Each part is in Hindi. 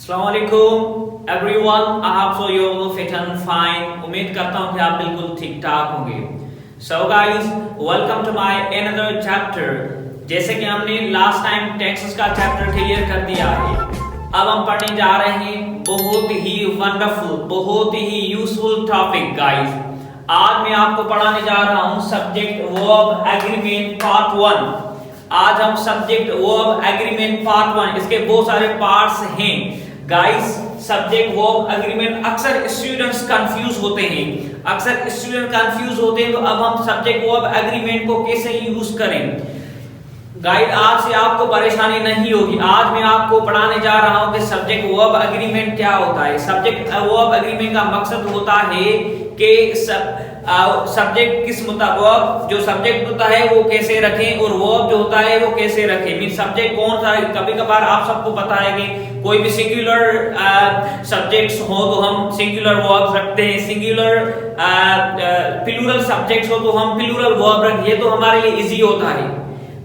अस्सलाम वालेकुम everyone, I hope so you all fit and fine. उम्मीद करता हूं कि आप बिल्कुल ठीक ठाक होंगे। So guys, welcome to my another chapter. जैसे कि हमने लास्ट टाइम टेक्स्ट का चैप्टर क्लियर कर दिया है, अब हम पढ़ने जा रहे हैं बहुत ही वंडरफुल, बहुत ही यूजफुल टॉपिक गाइस। आज मैं आपको पढ़ाने जा रहा हूं सब्जेक्ट वर्ब एग्रीमेंट पार्ट 1। आज हम सब्जेक्ट वर्ब एग्रीमेंट पार्ट 1, इसके बहुत सारे पार्ट्स हैं गाइस। सब्जेक्ट वर्ब एग्रीमेंट अक्सर स्टूडेंट्स कंफ्यूज होते हैं, तो अब हम सब्जेक्ट वर्ब एग्रीमेंट को कैसे यूज करें गाइड। आज से आपको परेशानी नहीं होगी। आज मैं आपको पढ़ाने जा रहा हूं कि सब्जेक्ट वर्ब एग्रीमेंट क्या होता है। सब्जेक्ट वर्ब एग्रीमेंट का मकसद होता है कि सब्जेक्ट किस मुताबिक जो सब्जेक्ट होता है वो कैसे रखें और वर्ब जो होता है वो कैसे रखें। मीन सब्जेक्ट कौन सा है, कभी कभार आप सबको पता है कि कोई भी सिंगुलर सब्जेक्ट्स हो तो हम सिंगुलर वर्ब रखते हैं, सिंगुलर प्लूरल सब्जेक्ट्स हो तो हम प्लूरल वर्ब रखते हैं, ये तो हमारे लिए इजी होता है।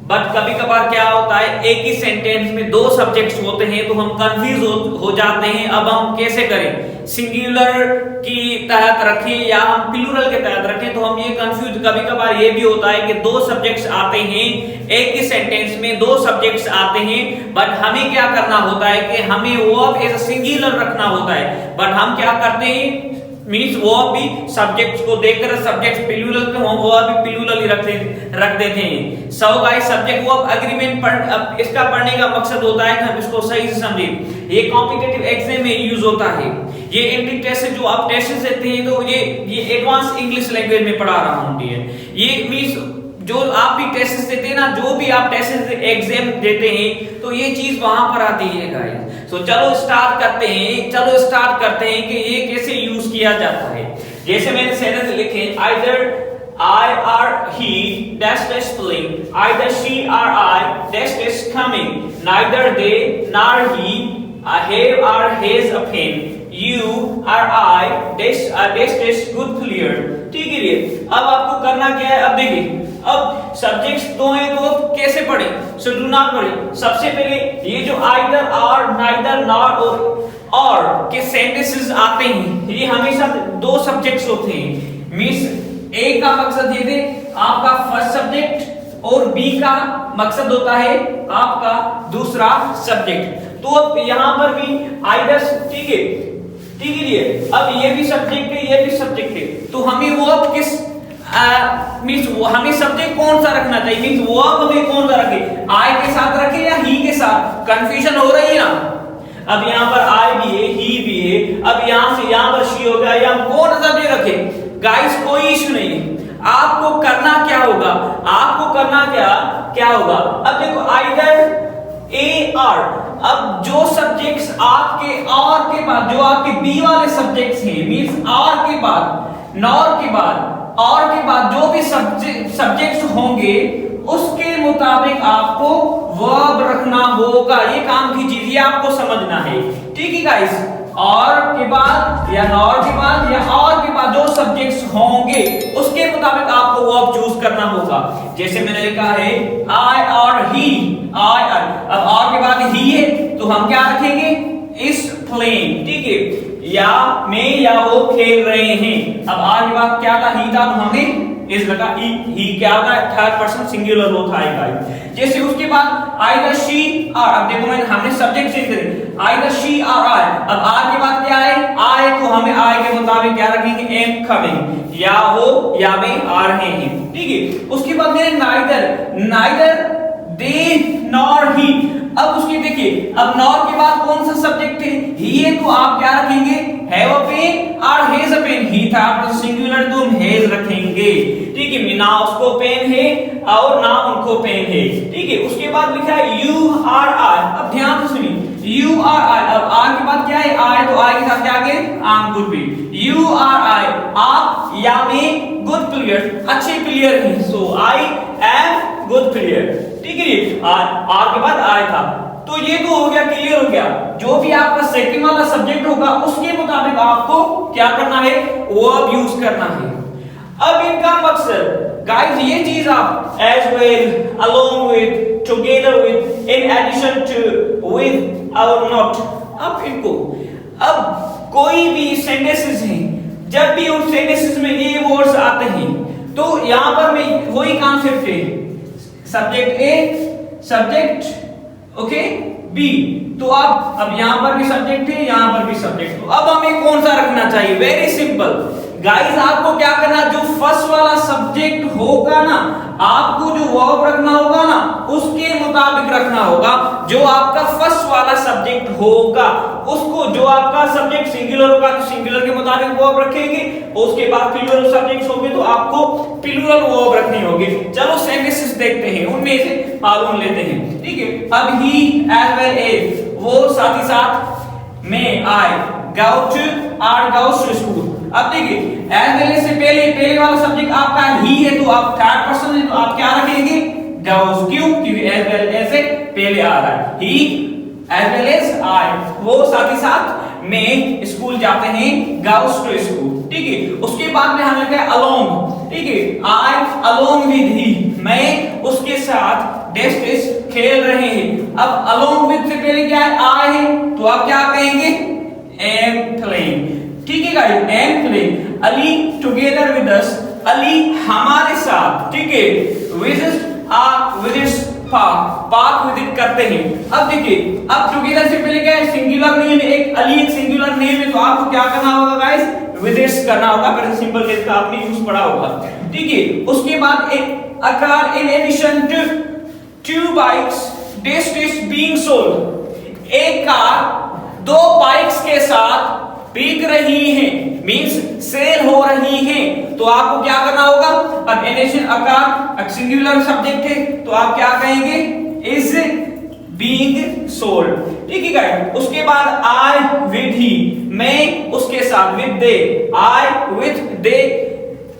बट कभी कभार क्या होता है, एक ही सेंटेंस में दो सब्जेक्ट्स होते हैं तो हम कंफ्यूज हो जाते हैं। अब हम कैसे करें, सिंगुलर की तहत रखें या हम प्लूरल के तहत रखें, तो हम ये कंफ्यूज। कभी कभार ये भी होता है कि दो सब्जेक्ट्स आते हैं, एक ही सेंटेंस में दो सब्जेक्ट्स आते हैं, बट हमें क्या करना होता है कि हमें वर्ब एज अ सिंगुलर रखना होता है। बट हम क्या करते हैं, मींस वर्ब भी सब्जेक्ट्स को देखकर सब्जेक्ट्स प्लूरल पे हम वर्ब भी प्लूरल ही रख देते हैं। So guys, subject verb agreement इसका पढ़ने का मकसद होता है कि हम इसको सही से समझें। ये कॉम्पिटिटिव एग्जाम में यूज होता है। ये एंट्री टेस्ट जो आप टेस्ट देते हैं तो ये एडवांस इंग्लिश लैंग्वेज में पढ़ा रहा हूं। ये मींस जो आप भी टेस्ट देते हैं ना, जो भी आप टेस्ट एग्जाम देते हैं तो ये चीज वहां पर आती है गाइस। सो चलो स्टार्ट करते हैं कि ये कैसे यूज किया जाता है। जैसे मैंने सेंटेंस लिखे, either I or he dash dash playing, either she or I dash dash coming, neither they nor he have or has a pen, you or I dash dash good player। ठीक है, अब आपको करना क्या है। अब देखिए, अब सब्जेक्ट्स दो हैं तो कैसे पढ़े, सो डू नॉट पढ़े। सबसे पहले ये जो आइदर और नाइदर नॉट और के सेंटेंसेस आते हैं, ये हमेशा दो सब्जेक्ट्स होते हैं। मींस ए का मकसद ये थे आपका फर्स्ट सब्जेक्ट और बी का मकसद होता है आपका दूसरा सब्जेक्ट। तो अब यहां पर भी आइदर, ठीक है, अब ये भी सब्जेक्ट है, ये भी सब्जेक्ट है, तो हमें वो अब किस मींस हमें सब्जेक्ट कौन सा रखना चाहिए, मींस वो अब हमें कौन सा रखे, आई के साथ रखे या ही के साथ। कंफ्यूजन हो रही है ना। अब यहाँ पर आई भी है, ही भी है, अब यहां से यहां पर शी हो गया, या कौन सा भी रखे गाइस, कोई इशू नहीं है। आपको करना क्या होगा, क्या होगा। अब देखो, आइदर ए आर, अब जो सब्जेक्ट्स आपके और के बाद, जो आपके बी वाले सब्जेक्ट्स हैं, मींस आर के बाद, नॉर के बाद, और के बाद जो भी सब्जेक्ट्स होंगे उसके मुताबिक आपको वर्ब रखना होगा। ये काम की चीज, ये आपको समझना है, ठीक है गाइस। और के बाद या नॉर के बाद या और के बाद जो सब्जेक्ट्स होंगे उसके मुताबिक आपको वर्ब चूज करना होगा। जैसे मैंने लिखा है आई और ही, अब और के बाद ही है तो हम क्या रखेंगे, इस प्लेइंग, ठीक है, या मैं या वो खेल रहे हैं। अब आर के बाद क्या था, ही था, तो हमने इस लगा ही क्या होगा, थर्ड पर्सन सिंगुलर होता है गाइस। जैसे उसके बाद आइदर शी और, अब देखो मैंने हमने सब्जेक्ट चेंज करे, आइदर शी और आई। अब आर के बाद क्या है, आई, तो हमें आई के मुताबिक क्या रखेंगे, एम कमिंग, या वो या वे आ रहे हैं, ठीक है। उसके बाद मेरे नाइदर दे नॉर ही। अब उसकी देखिए, अब नॉर के बाद कौन सा सब्जेक्ट है, ही है, तो आप क्या रखेंगे, हैव अ पेन और हैज अ पेन। ही था तो सिंगुलर, तो हम हैज रखेंगे, ठीक है। ना उसको पेन है और ना उनको पेन है, ठीक है। उसके बाद लिखा है यू आर आई। अब ध्यान से सुनिए, यू आर आई, अब आर के बाद क्या है, आई, तो आई के साथ क्या आगे, I am good be, you are I, आप या मैं गुड प्लेयर, अच्छे प्लेयर हैं, so I am good player, ठीक है। आर के बाद आई था, तो ये तो हो गया, क्लियर हो गया। जो भी आपका सेकंड वाला सब्जेक्ट होगा उसके मुताबिक आपको क्या करना है, वर्ब यूज करना है। अब इनका मकसद गाइस ये चीज आप as well, along with, together with, in addition to, with और नॉट, अब इनको, अब कोई भी सेंटेंसेस हैं, जब भी उन सेंटेंसेस में ये वर्ड्स आते हैं तो यहां पर में वही कॉन्सेप्ट है, सब्जेक्ट ए, सब्जेक्ट ओके बी, तो अब यहां पर भी सब्जेक्ट है, यहां पर भी सब्जेक्ट, तो अब हमें कौन सा रखना चाहिए? वेरी सिंपल गाइस, आपको क्या करना, जो फर्स्ट वाला सब्जेक्ट होगा ना, आपको जो वर्ब रखना होगा ना उसके मुताबिक रखना होगा। जो आपका फर्स्ट वाला सब्जेक्ट होगा उसको, जो आपका सब्जेक्ट सिंगुलर होगा तो सिंगुलर के मुताबिक वर्ब रखेंगे, उसके बाद प्लूरल सब्जेक्ट्स होंगे तो आपको प्लूरल वर्ब रखनी होगी। चलो सेंटेंसेस देखते हैं, उनमें से मालूम लेते हैं, ठीक है। अब ही एज वेल एज, वो साथ ही साथ में, आई go to or goes to school। अब देखिए एज वेल एज से पहले वाला सब्जेक्ट आपका ही है तो आप थर्ड पर्सन है तो आप क्या रखेंगे? goes, क्यों? क्योंकि एज वेल एज से पहले आ रहा है। ही एज वेल एज आई, वो साथ ही साथ में स्कूल जाते हैं, goes to school, ठीक है। उसके बाद में हमें क्या, along, ठीक है, आई along with he, मैं उसके साथ डेस्क डेस्क खेल रहे हैं। अब along with से पहले क्या है? आई है, तो आप क्या कहेंगे? am playing, ठीक है guys, am playing। Ali together with us, Ali हमारे साथ, ठीक है, विजिट्स पार्क विजिट करते हैं। अब देखिए, अब टुगेदर से पहले क्या है? सिंगुलर नेम है, एक अली एक सिंगुलर नेम है, तो आपको क्या करना होगा गाइस? विजिट्स करना होगा, फिर सिंपल केस का आपने यूज पढ़ा होगा, ठीक है। उसके बाद एक a car in addition to two bikes desk being sold, एक कार दो बाइक्स के साथ बिक रही है, मींस सेल हो रही है, तो आपको क्या करना होगा? अब एडिशन अकार सिंगुलर सब्जेक्ट है तो आप क्या कहेंगे? इज बीइंग सोल्ड, ठीक है गाइस। उसके बाद आई विद ही, मैं उसके साथ, विद दे, आई विद दे,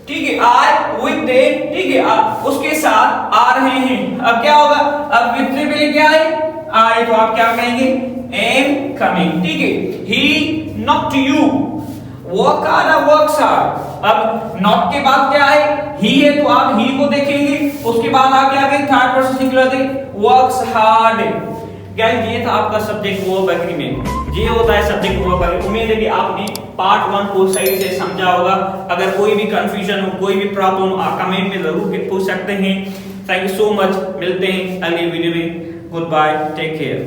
ठीक है, आई विद दे, ठीक है, उसके साथ आ रहे हैं। अब क्या होगा? अब विद से पहले क्या है? आई, तो आप क्या कहेंगे? am coming, ठीक है। he not you, work hard works hard, अब not के बाद क्या है? he है तो आप he को देखेंगे, उसके बाद आप क्या कहेंगे? थर्ड पर्सन सिंगुलर दे, works hard। गाइस ये था आपका सब्जेक्ट वर्ब एग्रीमेंट, ये होता है सब्जेक्ट वर्ब एग्रीमेंट। उम्मीद है कि आपने पार्ट 1 को सही से समझा होगा। अगर कोई भी कंफ्यूजन हो, कोई भी प्रॉब्लम हो, आप कमेंट में जरूर पूछ सकते हैं। थैंक यू सो मच, मिलते हैं अगली वीडियो में। Goodbye, take care.